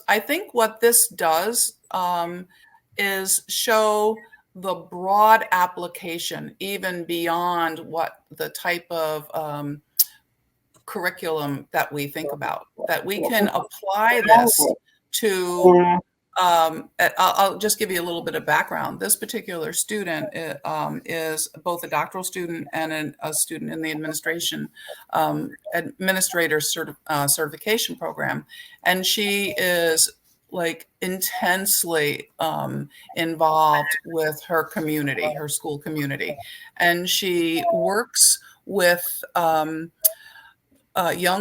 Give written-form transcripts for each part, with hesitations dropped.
I think what this does is show the broad application, even beyond what the type of curriculum that we think about, that we can apply this to. I'll just give you a little bit of background. This particular student is both a doctoral student and a student in the administrator certification program. And she is like intensely involved with her community, her school community. And she works with young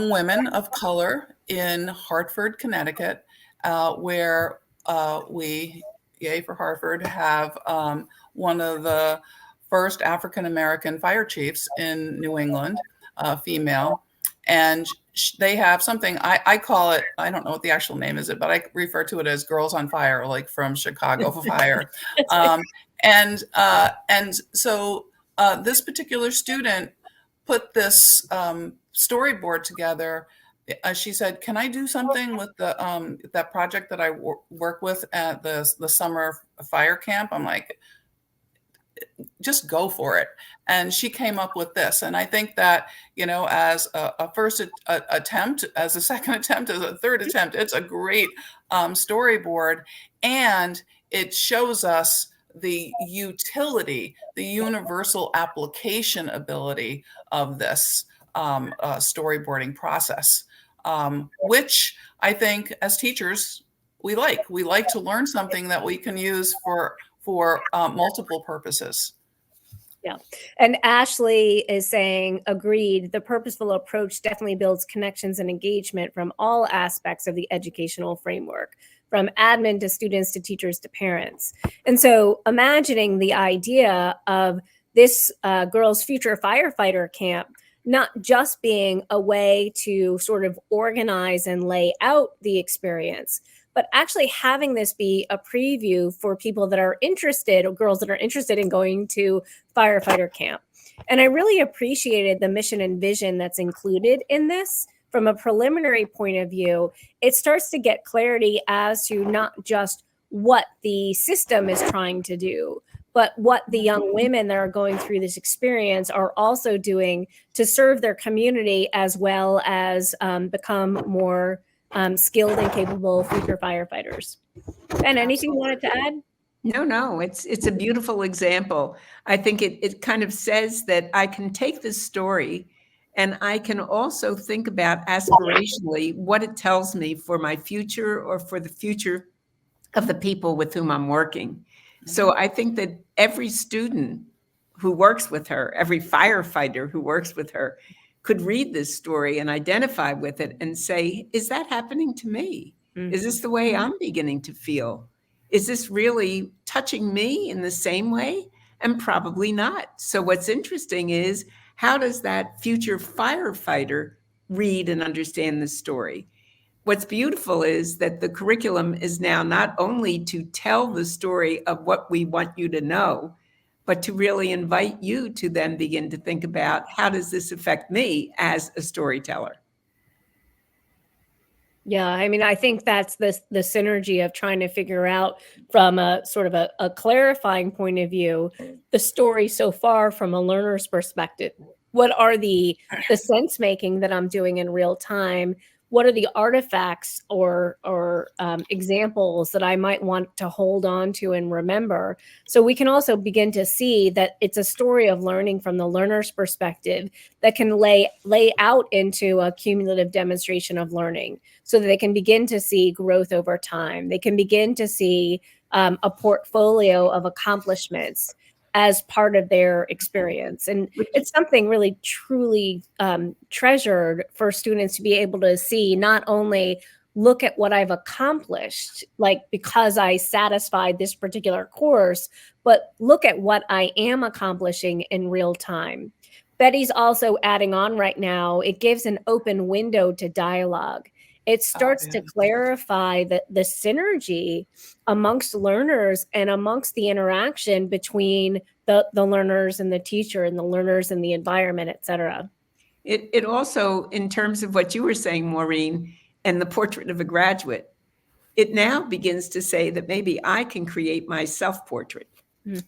women of color in Hartford, Connecticut, where we, yay for Hartford, have one of the first African-American fire chiefs in New England, female. And they have something, I call it, I don't know what the actual name is, but I refer to it as Girls on Fire, like from Chicago Fire. And so this particular student put this storyboard together. She said, "Can I do something with the that project that I work with at the summer fire camp?" I'm like, "Just go for it." And she came up with this. And I think that, you know, as a first attempt, as a second attempt, as a third attempt, it's a great storyboard, and it shows us the utility, the universal application ability of this storyboarding process. Which I think as teachers, we like to learn something that we can use for multiple purposes. Yeah. And Ashley is saying, agreed, the purposeful approach definitely builds connections and engagement from all aspects of the educational framework, from admin to students to teachers to parents. And so imagining the idea of this girls' future firefighter camp not just being a way to sort of organize and lay out the experience, but actually having this be a preview for people that are interested, or girls that are interested in going to firefighter camp. And I really appreciated the mission and vision that's included in this. From a preliminary point of view, it starts to get clarity as to not just what the system is trying to do, but what the young women that are going through this experience are also doing to serve their community, as well as become more skilled and capable future firefighters. Ben, anything you wanted to add? No, it's a beautiful example. I think it kind of says that I can take this story and I can also think about aspirationally what it tells me for my future or for the future of the people with whom I'm working. So I think that every student who works with her, every firefighter who works with her, could read this story and identify with it and say, is that happening to me? Mm-hmm. Is this the way I'm beginning to feel? Is this really touching me in the same way? And probably not. So what's interesting is, how does that future firefighter read and understand the story? What's beautiful is that the curriculum is now not only to tell the story of what we want you to know, but to really invite you to then begin to think about, how does this affect me as a storyteller? Yeah, I mean, I think that's the synergy of trying to figure out from a sort of a clarifying point of view, the story so far from a learner's perspective. What are the sense making that I'm doing in real time? What are the artifacts or examples that I might want to hold on to and remember? So we can also begin to see that it's a story of learning from the learner's perspective that can lay out into a cumulative demonstration of learning, so that they can begin to see growth over time. They can begin to see a portfolio of accomplishments as part of their experience. And it's something really truly treasured for students to be able to see, not only look at what I've accomplished, like because I satisfied this particular course, but look at what I am accomplishing in real time. Betty's also adding on right now, it gives an open window to dialogue. It starts to clarify the synergy amongst learners and amongst the interaction between the learners and the teacher, and the learners and the environment, et cetera. It also, in terms of what you were saying, Maureen, and the portrait of a graduate, it now begins to say that maybe I can create my self-portrait,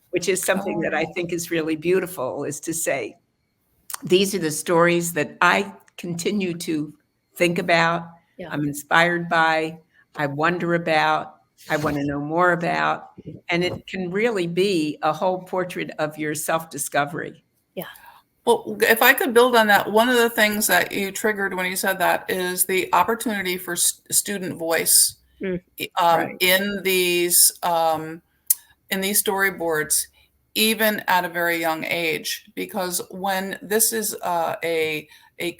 which is something that I think is really beautiful, is to say, these are the stories that I continue to think about, I'm inspired by, I wonder about, I want to know more about, and it can really be a whole portrait of your self-discovery. Yeah. Well, if I could build on that, one of the things that you triggered when you said that is the opportunity for student voice Right. in these storyboards, even at a very young age, because when this is a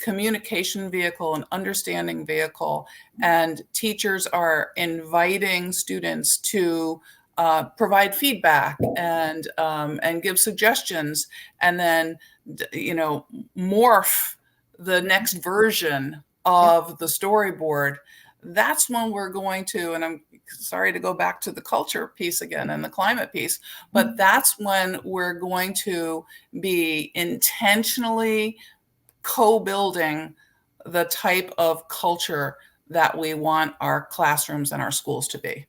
communication vehicle, an understanding vehicle, and teachers are inviting students to provide feedback and give suggestions, and then morph the next version of the storyboard. That's when we're going to, and I'm sorry to go back to the culture piece again and the climate piece, but that's when we're going to be intentionally co-building the type of culture that we want our classrooms and our schools to be.